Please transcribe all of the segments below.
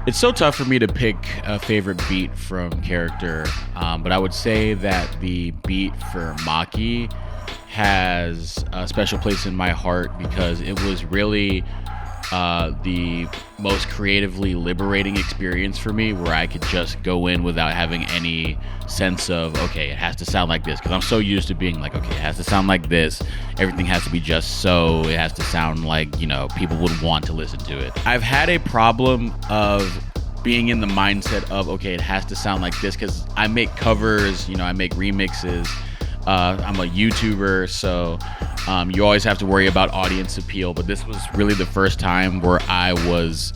It's so tough for me to pick a favorite beat from character, but I would say that the beat for Maki has a special place in my heart because it was really the most creatively liberating experience for me where I could just go in without having any sense of, okay, it has to sound like this. Because I'm so used to being like, okay, it has to sound like this. Everything has to be just so. It has to sound like, people would want to listen to it. I've had a problem of being in the mindset of, okay, it has to sound like this because I make covers, I make remixes. I'm a YouTuber, so you always have to worry about audience appeal. But this was really the first time where I was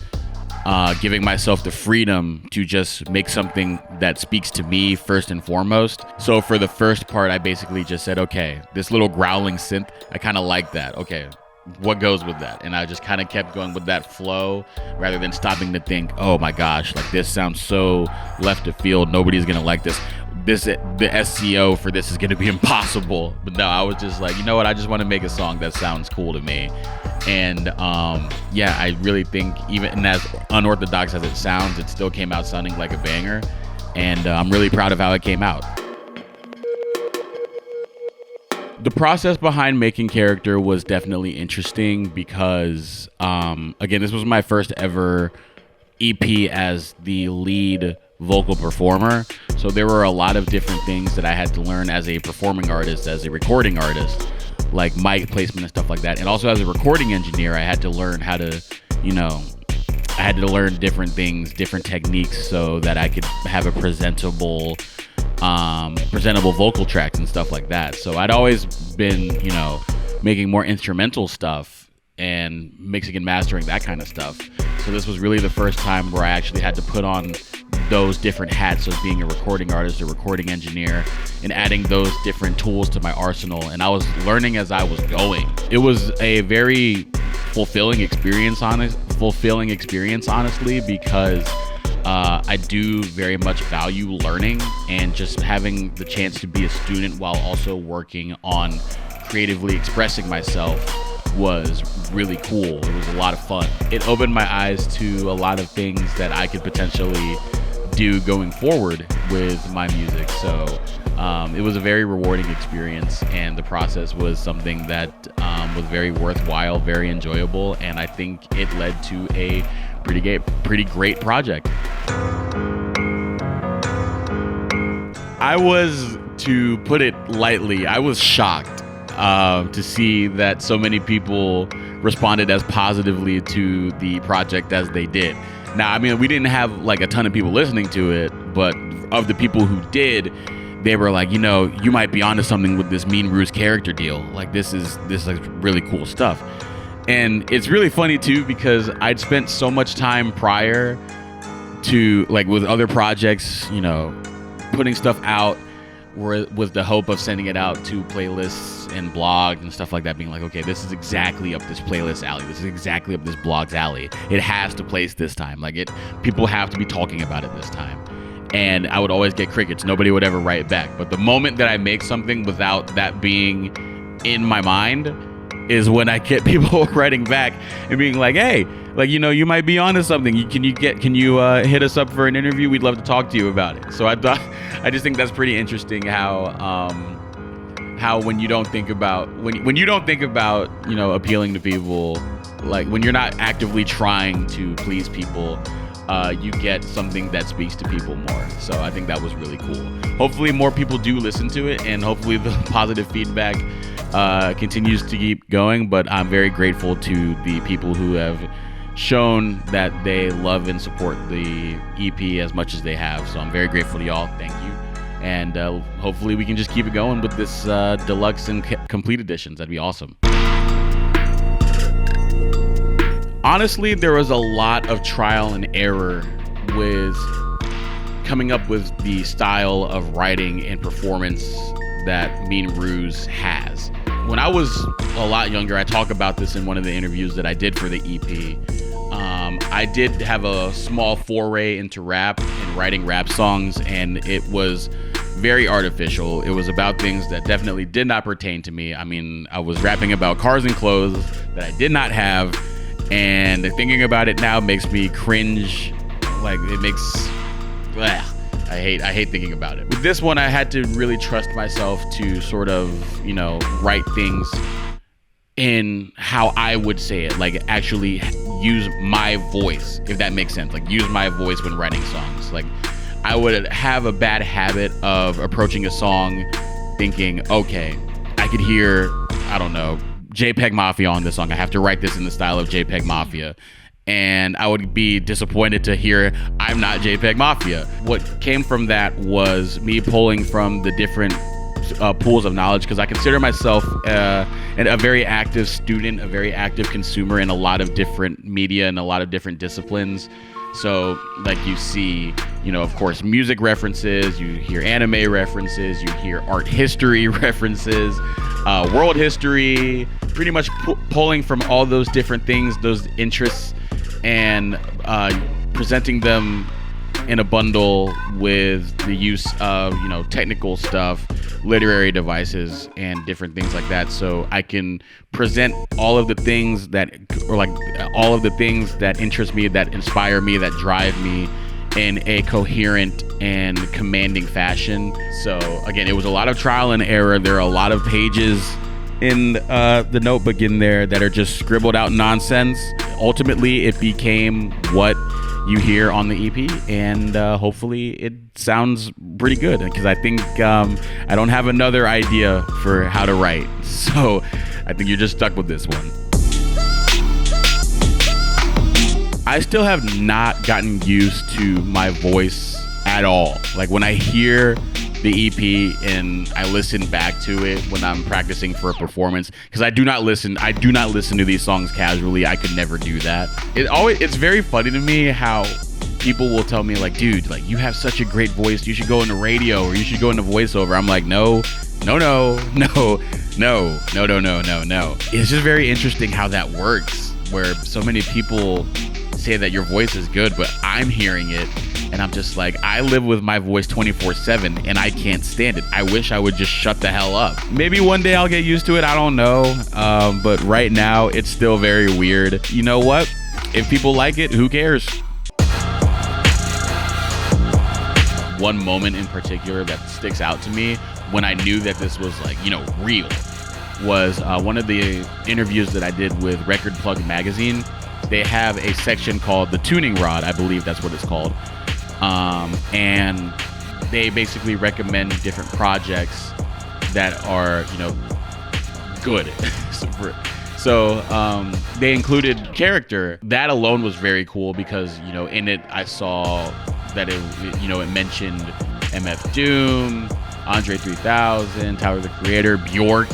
giving myself the freedom to just make something that speaks to me first and foremost. So for the first part, I basically just said, okay, this little growling synth, I kind of like that. Okay, what goes with that? And I just kind of kept going with that flow rather than stopping to think, oh my gosh, like this sounds so left of field. Nobody's going to like this. The SEO for this is going to be impossible. But no, I was just like, you know what? I just want to make a song that sounds cool to me. And yeah, I really think even as unorthodox as it sounds, it still came out sounding like a banger. And I'm really proud of how it came out. The process behind making character was definitely interesting because, again, this was my first ever EP as the lead vocal performer. So there were a lot of different things that I had to learn as a performing artist, as a recording artist, like mic placement and stuff like that. And also as a recording engineer, I had to learn how to, I had to learn different things, different techniques so that I could have a presentable vocal tracks and stuff like that. So I'd always been, making more instrumental stuff and mixing and mastering that kind of stuff. So this was really the first time where I actually had to put on those different hats of being a recording artist, a recording engineer, and adding those different tools to my arsenal. And I was learning as I was going. It was a very fulfilling experience, honestly, because I do very much value learning and just having the chance to be a student while also working on creatively expressing myself was really cool. It was a lot of fun. It opened my eyes to a lot of things that I could potentially do going forward with my music. So it was a very rewarding experience, and the process was something that was very worthwhile, very enjoyable, and I think it led to a pretty great project. I was, to put it lightly, I was shocked to see that so many people responded as positively to the project as they did. Now, I mean, we didn't have like a ton of people listening to it, but of the people who did, they were like, you might be onto something with this MEANRUSE character deal. Like this is like really cool stuff. And it's really funny too, because I'd spent so much time prior to, like, with other projects, putting stuff out with the hope of sending it out to playlists and blogs and stuff like that, being like, okay, this is exactly up this playlist alley. This is exactly up this blog's alley. It has to place this time. People have to be talking about it this time. And I would always get crickets. Nobody would ever write back. But the moment that I make something without that being in my mind is when I get people writing back and being like, hey, you might be onto something. Can you hit us up for an interview? We'd love to talk to you about it. So I just think that's pretty interesting how when you don't think about appealing to people, like when you're not actively trying to please people, you get something that speaks to people more. So I think that was really cool. Hopefully more people do listen to it, and hopefully the positive feedback continues to keep going. But I'm very grateful to the people who have shown that they love and support the EP as much as they have. So I'm very grateful to y'all. Thank you. And hopefully we can just keep it going with this deluxe and complete editions. That'd be awesome. Honestly, there was a lot of trial and error with coming up with the style of writing and performance that MEANRUSE has. When I was a lot younger, I talk about this in one of the interviews that I did for the EP. I did have a small foray into rap and writing rap songs, and it was very artificial. It was about things that definitely did not pertain to me. I mean, I was rapping about cars and clothes that I did not have, and thinking about it now makes me cringe Like it makes, I hate thinking about it. With this one, I had to really trust myself to sort of, write things in how I would say it, like actually use my voice, if that makes sense. Like use my voice when writing songs. Like I would have a bad habit of approaching a song thinking, okay, I could hear, I don't know, JPEG Mafia on this song. I have to write this in the style of JPEG Mafia. And I would be disappointed to hear I'm not JPEG Mafia. What came from that was me pulling from the different pools of knowledge, because I consider myself a very active student, a very active consumer in a lot of different media and a lot of different disciplines. So like you see, of course, music references, you hear anime references, you hear art history references, world history, pretty much pulling from all those different things, those interests, and presenting them in a bundle with the use of, technical stuff, literary devices, and different things like that. So I can present all of the things that interest me, that inspire me, that drive me in a coherent and commanding fashion. So again, it was a lot of trial and error. There are a lot of pages in the notebook in there that are just scribbled out nonsense. Ultimately, it became what you hear on the EP, and hopefully it sounds pretty good, because I think I don't have another idea for how to write, so I think you're just stuck with this one. I still have not gotten used to my voice at all. Like when I hear the EP and I listen back to it when I'm practicing for a performance, because I do not listen to these songs casually. I could never do that. It's very funny to me how people will tell me like, dude, like you have such a great voice, you should go into radio or you should go into voiceover. I'm like, no. It's just very interesting how that works, where so many people say that your voice is good, but I'm hearing it and I'm just like, I live with my voice 24/7 and I can't stand it. I wish I would just shut the hell up. Maybe one day I'll get used to it, I don't know, but right now it's still very weird. You know what? If people like it, who cares? One moment in particular that sticks out to me when I knew that this was like, real, was one of the interviews that I did with Record Plug magazine. They have a section called the tuning rod, I believe that's what it's called. And they basically recommend different projects that are, good. So they included Character. That alone was very cool because, in it I saw that it mentioned MF Doom, Andre 3000, Tyler the Creator, Bjork.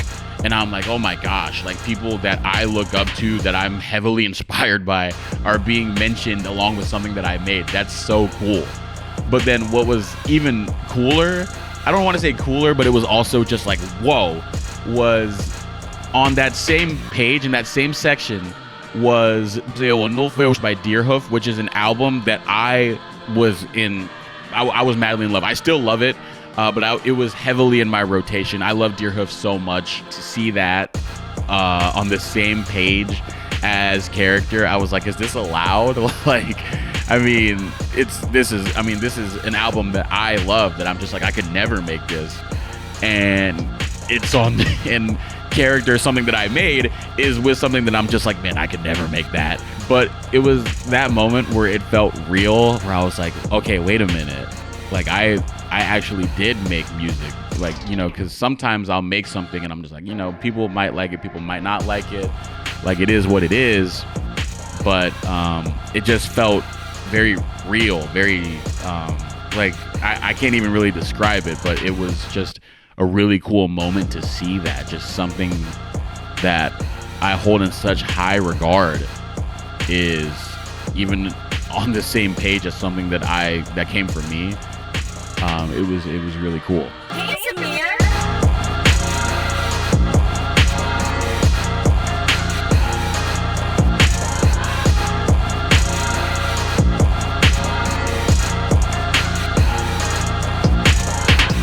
And I'm like, oh my gosh, like people that I look up to, that I'm heavily inspired by, are being mentioned along with something that I made. That's so cool. But then what was even cooler, I don't want to say cooler, but it was also just like, whoa, was on that same page, in that same section, was Deluxe by Deerhoof, which is an album that I was madly in love. I still love it. But it was heavily in my rotation. I love Deerhoof so much. To see that on the same page as Character, I was like, is this allowed? Like, this is an album that I love, that I'm just like, I could never make this. And it's on, and Character, something that I made, is with something that I'm just like, man, I could never make that. But it was that moment where it felt real, where I was like, okay, wait a minute. Like, I actually did make music, like, because sometimes I'll make something and I'm just like, people might like it, people might not like it, like it is what it is, but it just felt very real, very like I can't even really describe it, but it was just a really cool moment to see that, just something that I hold in such high regard is even on the same page as something that came from me. It was really cool.